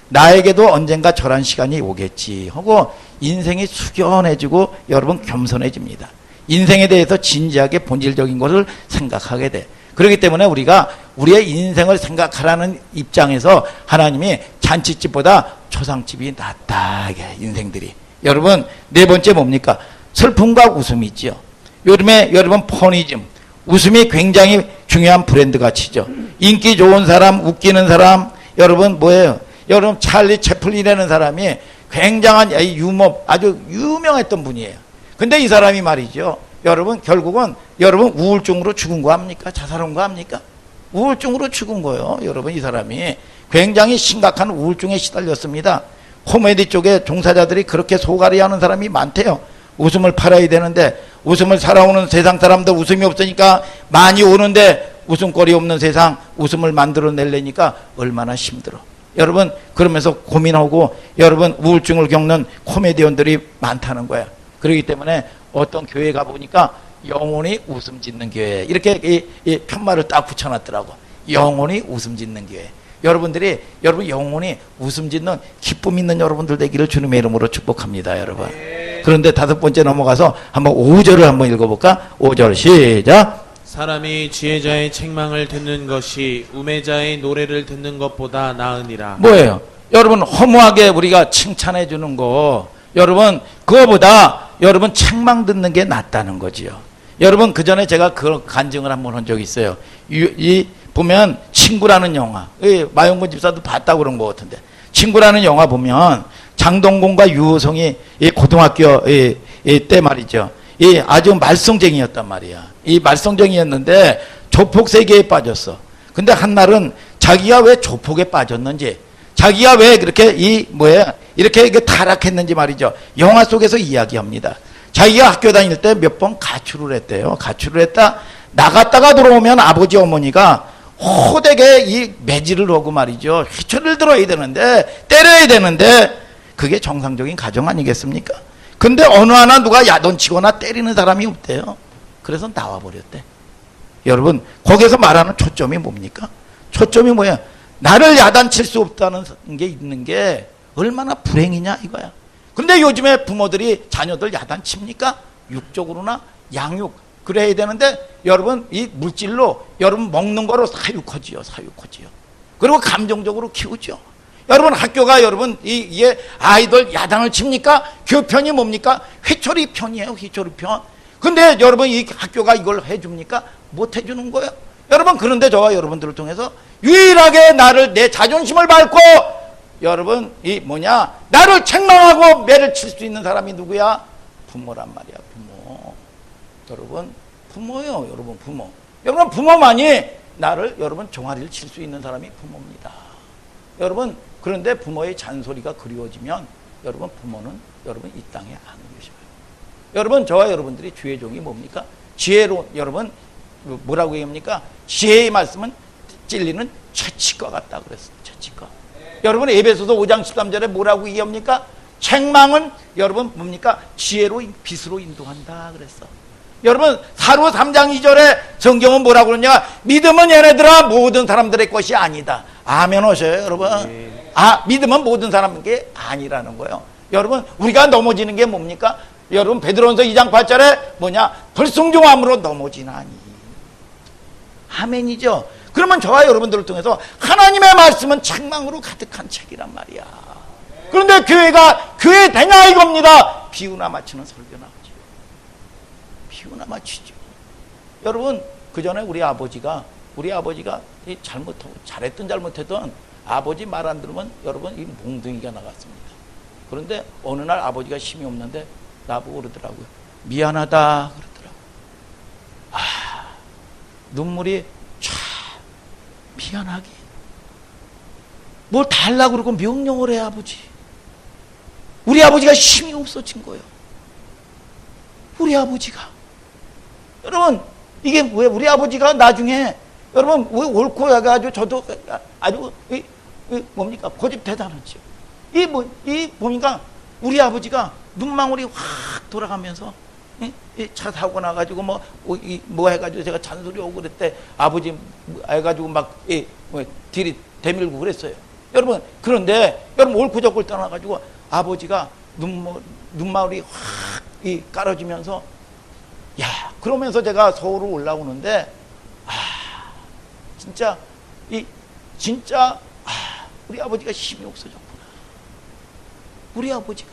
나에게도 언젠가 저런 시간이 오겠지 하고 인생이 숙연해지고 여러분 겸손해집니다. 인생에 대해서 진지하게 본질적인 것을 생각하게 돼. 그렇기 때문에 우리가 우리의 인생을 생각하라는 입장에서 하나님이 잔치집보다 초상집이 낫다. 이게 인생들이. 여러분 네 번째 뭡니까? 슬픔과 웃음이 있죠. 요즘에 여러분 퍼니즘 웃음이 굉장히 중요한 브랜드 가치죠. 인기 좋은 사람 웃기는 사람 여러분 뭐예요? 여러분 찰리 채플린이라는 사람이 굉장한 유머 아주 유명했던 분이에요. 근데 이 사람이 말이죠. 여러분 결국은 여러분 우울증으로 죽은 거 합니까? 자살한 거 합니까? 우울증으로 죽은 거예요. 여러분 이 사람이 굉장히 심각한 우울증에 시달렸습니다. 코미디 쪽에 종사자들이 그렇게 소갈이 하는 사람이 많대요. 웃음을 팔아야 되는데 웃음을 살아오는 세상 사람도 웃음이 없으니까 많이 오는데 웃음거리 없는 세상 웃음을 만들어내려니까 얼마나 힘들어. 여러분 그러면서 고민하고 여러분 우울증을 겪는 코미디언들이 많다는 거야. 그렇기 때문에 어떤 교회 가보니까 영원히 웃음 짓는 교회 이렇게 이 편말을 딱 붙여놨더라고. 영원히 웃음 짓는 교회. 여러분들이 여러분 영원히 웃음 짓는 기쁨 있는 여러분들 되기를 주님의 이름으로 축복합니다 여러분. 그런데 다섯 번째 넘어가서 한번 5절을 한번 읽어볼까? 5절 시작. 사람이 지혜자의 책망을 듣는 것이 우매자의 노래를 듣는 것보다 나으니라. 뭐예요? 여러분 허무하게 우리가 칭찬해 주는 거, 여러분 그거보다 여러분 책망 듣는 게 낫다는 거지요. 여러분 그 전에 제가 그런 간증을 한번 한 적이 있어요. 이 보면 친구라는 영화, 마용근 집사도 봤다고 그런 것 같은데, 친구라는 영화 보면 장동건과 유호성이 이 고등학교 때 말이죠. 이 아주 말썽쟁이였단 말이야. 이 말썽쟁이였는데 조폭 세계에 빠졌어. 근데 한날은 자기가 왜 조폭에 빠졌는지, 자기가 왜 그렇게 이렇게 타락했는지 말이죠. 영화 속에서 이야기합니다. 자기가 학교 다닐 때 몇 번 가출을 했대요. 가출을 했다 나갔다가 들어오면 아버지 어머니가 호되게 이 매질을 하고 말이죠. 휘철을 들어야 되는데, 때려야 되는데, 그게 정상적인 가정 아니겠습니까? 근데 어느 하나 누가 야단치거나 때리는 사람이 없대요. 그래서 나와버렸대. 여러분 거기서 말하는 초점이 뭡니까? 초점이 뭐야? 나를 야단칠 수 없다는 게 있는 게 얼마나 불행이냐 이거야. 근데 요즘에 부모들이 자녀들 야단칩니까? 육적으로나 양육 그래야 되는데, 여러분 이 물질로 여러분 먹는 거로 사육하지요. 그리고 감정적으로 키우죠. 여러분 학교가 여러분 이게 아이들 야단을 칩니까? 교편이 뭡니까? 회초리 편이에요. 회초리 편. 근데 여러분 이 학교가 이걸 해줍니까? 못 해주는 거예요. 여러분 그런데 저와 여러분들을 통해서 유일하게 내 자존심을 밟고 여러분 나를 책망하고 매를 칠 수 있는 사람이 누구야? 부모란 말이야. 부모. 여러분 부모예요. 여러분 부모. 여러분 부모만이 나를 여러분 종아리를 칠 수 있는 사람이 부모입니다. 여러분 그런데 부모의 잔소리가 그리워지면 여러분 부모는 여러분 이 땅에 안 계셔요. 여러분 저와 여러분들이 주의 종이 뭡니까? 지혜로 여러분 뭐라고 얘기합니까? 지혜의 말씀은 찔리는 채찍과 같다 그랬어요. 채찍과. 여러분 에베소서 5장 13절에 뭐라고 얘기합니까? 책망은 여러분 뭡니까? 지혜로 빛으로 인도한다 그랬어. 여러분 사로 3장 2절에 성경은 뭐라고 그러냐? 믿음은 얘네들아 모든 사람들의 것이 아니다. 아멘 하셔요 여러분. 믿음은 모든 사람에게 아니라는 거예요. 여러분 우리가 넘어지는 게 뭡니까? 여러분 베드로전서 2장 8절에 불순종함으로 넘어지나니. 아멘이죠. 그러면 저와 여러분들을 통해서 하나님의 말씀은 책망으로 가득한 책이란 말이야. 그런데 교회가 교회 되냐 이겁니다. 비유나 마치는 설교나 하죠. 비유나 마치죠. 여러분 그 전에 우리 아버지가 잘했든 잘못했든 아버지 말 안 들으면 여러분 이 몽둥이가 나갔습니다. 그런데 어느 날 아버지가 힘이 없는데 나보고 그러더라고요. 미안하다 그러더라고요. 눈물이 촤 미안하게 뭘 달라고 그러고 명령을 해. 아버지 우리 아버지가 힘이 없어진 거예요. 우리 아버지가 여러분 이게 왜 우리 아버지가 나중에 여러분 왜 옳고 해가지고 저도 아주 뭡니까 고집 대단하죠. 이 보니까 우리 아버지가 눈망울이 확 돌아가면서 차 사고 나가지고 뭐 해가지고 제가 잔소리 오고 그랬대. 아버지 해가지고 막 뒤리 대밀고 그랬어요. 여러분 그런데 여러분 옳고 저고를 떠나가지고 아버지가 눈망울이 확 깔아지면서 그러면서 제가 서울로 올라오는데 진짜 우리 아버지가 힘이 없어졌구나. 우리 아버지가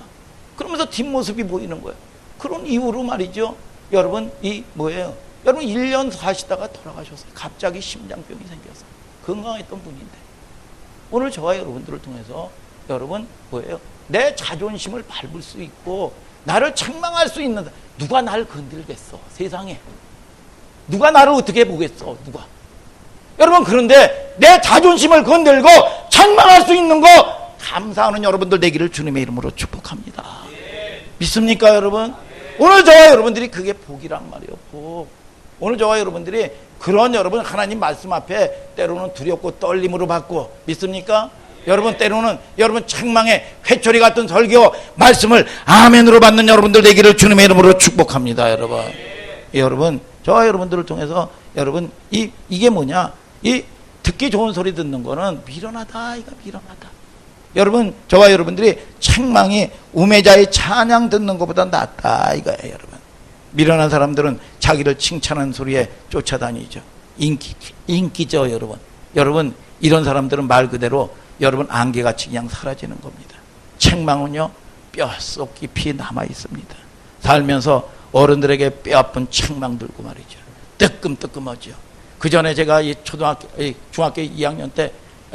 그러면서 뒷모습이 보이는 거예요. 그런 이유로 말이죠. 여러분 여러분 1년 사시다가 돌아가셨어요. 갑자기 심장병이 생겨서 건강했던 분인데 오늘 저와 여러분들을 통해서 여러분 내 자존심을 밟을 수 있고 나를 책망할 수 있는 누가 나를 건들겠어. 세상에 누가 나를 어떻게 보겠어. 누가. 여러분 그런데 내 자존심을 건들고 책망할 수 있는 거 감사하는 여러분들 되기를 주님의 이름으로 축복합니다. 믿습니까 여러분? 오늘 저와 여러분들이 그게 복이란 말이에요. 복. 오늘 저와 여러분들이 그런 여러분 하나님 말씀 앞에 때로는 두렵고 떨림으로 받고 믿습니까? 여러분 때로는 여러분 책망의 회초리 같은 설교 말씀을 아멘으로 받는 여러분들 되기를 주님의 이름으로 축복합니다. 여러분 저와 여러분들을 통해서 여러분 이게 뭐냐? 이 듣기 좋은 소리 듣는 거는 미련하다. 이거 미련하다. 여러분 저와 여러분들이 책망이 우매자의 찬양 듣는 것보다 낫다 이거예요. 여러분 미련한 사람들은 자기를 칭찬하는 소리에 쫓아다니죠. 인기죠. 여러분 이런 사람들은 말 그대로 여러분 안개같이 그냥 사라지는 겁니다. 책망은요 뼛속 깊이 남아 있습니다. 살면서 어른들에게 뼈아픈 책망 들고 말이죠. 뜨끔뜨끔하죠. 그 전에 제가 이 중학교 2학년 때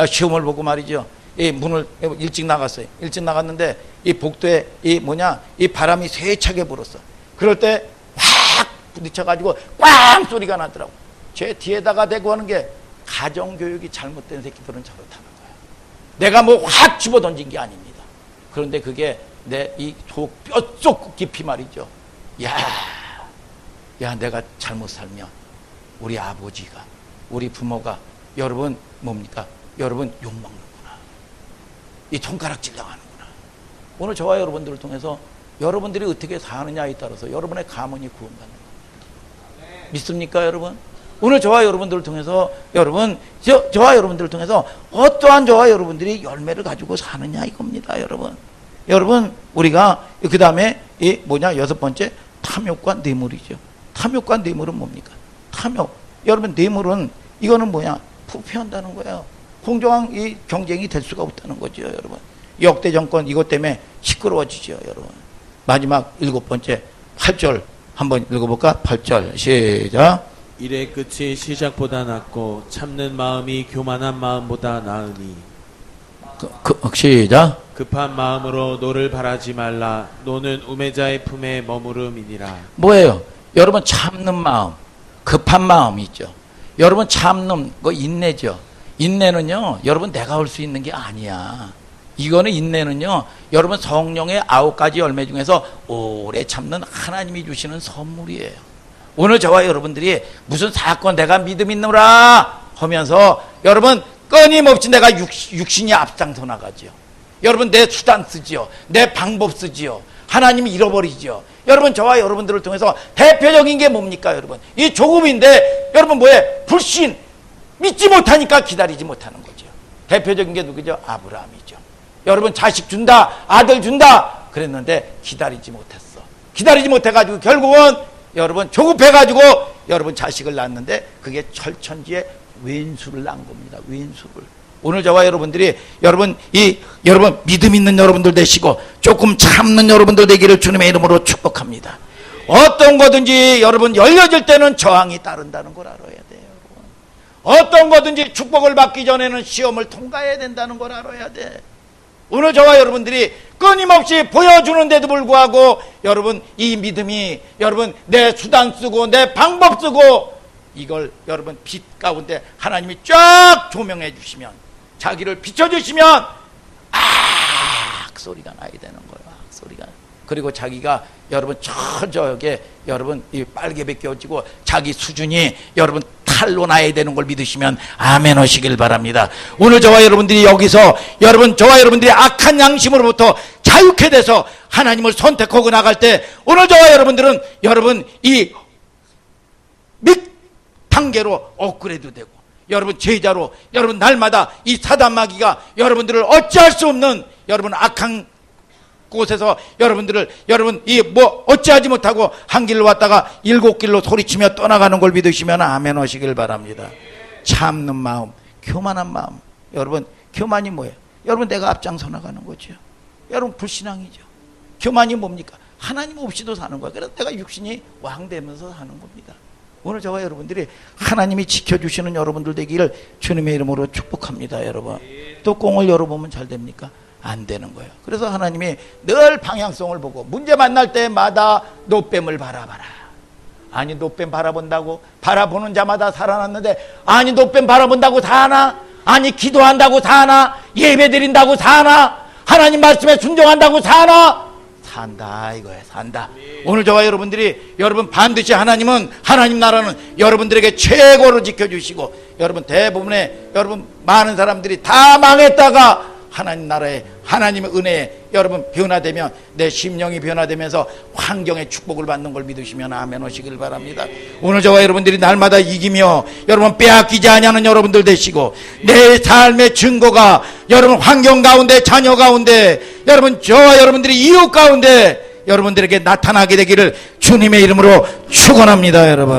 시험을 보고 말이죠. 이 문을 일찍 나갔어요. 일찍 나갔는데 이 복도에 이 바람이 세차게 불었어. 그럴 때 확 부딪혀가지고 꽝 소리가 나더라고. 제 뒤에다가 대고 하는 게 가정교육이 잘못된 새끼들은 저렇다는 거야. 내가 뭐 확 집어 던진 게 아닙니다. 그런데 그게 내 이 뼛속 깊이 말이죠. 야, 내가 잘못 살면 우리 아버지가, 우리 부모가 여러분 뭡니까? 여러분 욕먹는구나. 이 손가락질 당하는구나. 오늘 저와 여러분들을 통해서 여러분들이 어떻게 사느냐에 따라서 여러분의 가문이 구원받는 겁니다. 믿습니까, 여러분? 오늘 저와 여러분들을 통해서 저와 여러분들을 통해서 어떠한 저와 여러분들이 열매를 가지고 사느냐 이겁니다, 여러분. 여러분, 우리가 그 다음에 여섯 번째 탐욕과 뇌물이죠. 탐욕과 뇌물은 뭡니까? 탐욕. 여러분, 뇌물은 이거는 부패한다는 거예요. 공정한 이 경쟁이 될 수가 없다는 거죠, 여러분. 역대 정권 이것 때문에 시끄러워지죠, 여러분. 마지막 7번째 8절 한번 읽어볼까? 8절 시작. 일의 끝이 시작보다 낫고 참는 마음이 교만한 마음보다 나으니 시작. 급한 마음으로 노를 바라지 말라. 노는 우매자의 품에 머무름이니라. 뭐예요? 여러분 참는 마음, 급한 마음이 있죠. 여러분 참는 거 인내죠. 인내는요, 여러분 내가 할 수 있는 게 아니야. 이거는 인내는요, 여러분 성령의 9가지 열매 중에서 오래 참는 하나님이 주시는 선물이에요. 오늘 저와 여러분들이 무슨 사건 내가 믿음 있노라 하면서 여러분 끊임없이 내가 육신이 앞장서 나가죠. 여러분 내 수단 쓰지요. 내 방법 쓰지요. 하나님이 잃어버리죠. 여러분 저와 여러분들을 통해서 대표적인 게 뭡니까, 여러분? 이 조급인데 여러분 불신, 믿지 못하니까 기다리지 못하는 거죠. 대표적인 게 누구죠? 아브라함이죠. 여러분 자식 준다, 아들 준다 그랬는데 기다리지 못했어. 기다리지 못해가지고 결국은 여러분 조급해가지고 여러분 자식을 낳았는데 그게 철천지에 왼수를 낳은 겁니다. 왼수를. 오늘 저와 여러분들이 여러분 믿음 있는 여러분들 되시고 조금 참는 여러분들 되기를 주님의 이름으로 축복합니다. 어떤 거든지 여러분 열려질 때는 저항이 따른다는 걸 알아야 돼요. 여러분. 어떤 거든지 축복을 받기 전에는 시험을 통과해야 된다는 걸 알아야 돼. 오늘 저와 여러분들이 끊임없이 보여주는데도 불구하고 여러분 이 믿음이 여러분 내 수단 쓰고 내 방법 쓰고 이걸 여러분 빛 가운데 하나님이 쫙 조명해 주시면 자기를 비춰주시면 소리가 나야 되는 거예요. 소리가. 그리고 자기가 여러분 철저하게 여러분 이 빨개 벗겨지고 자기 수준이 여러분 탈로 나야 되는 걸 믿으시면 아멘 하시길 바랍니다. 오늘 저와 여러분들이 여기서 저와 여러분들이 악한 양심으로부터 자유케 돼서 하나님을 선택하고 나갈 때 오늘 저와 여러분들은 여러분 이 단계로 업그레이드 되고 여러분 제자로 여러분 날마다 이 사단마귀가 여러분들을 어찌할 수 없는 여러분 악한 곳에서 여러분들을 여러분 어찌하지 못하고 한 길로 왔다가 7길로 소리치며 떠나가는 걸 믿으시면 아멘 하시길 바랍니다. 참는 마음, 교만한 마음. 여러분 교만이 뭐예요? 여러분 내가 앞장서 나가는 거죠. 여러분 불신앙이죠. 교만이 뭡니까? 하나님 없이도 사는 거예요. 그래서 내가 육신이 왕되면서 사는 겁니다. 오늘 저와 여러분들이 하나님이 지켜주시는 여러분들 되기를 주님의 이름으로 축복합니다. 여러분 또 꽁을 열어보면 잘 됩니까? 안 되는 거예요. 그래서 하나님이 늘 방향성을 보고 문제 만날 때마다 노뱀을 바라봐라. 아니 노뱀 바라본다고 바라보는 자마다 살아났는데 아니 노뱀 바라본다고 사나? 아니 기도한다고 사나? 예배 드린다고 사나? 하나님 말씀에 순종한다고 사나? 산다 이거야. 산다. 오늘 저와 여러분들이 여러분 반드시 하나님은 하나님 나라는 여러분들에게 최고로 지켜주시고 여러분 대부분의 여러분 많은 사람들이 다 망했다가 하나님 나라에 하나님의 은혜에 여러분 변화되면 내 심령이 변화되면서 환경의 축복을 받는 걸 믿으시면 아멘 하시길 바랍니다. 오늘 저와 여러분들이 날마다 이기며 여러분 빼앗기지 않냐는 여러분들 되시고 내 삶의 증거가 여러분 환경 가운데 자녀 가운데 여러분 저와 여러분들이 이웃 가운데 여러분들에게 나타나게 되기를 주님의 이름으로 축원합니다. 여러분.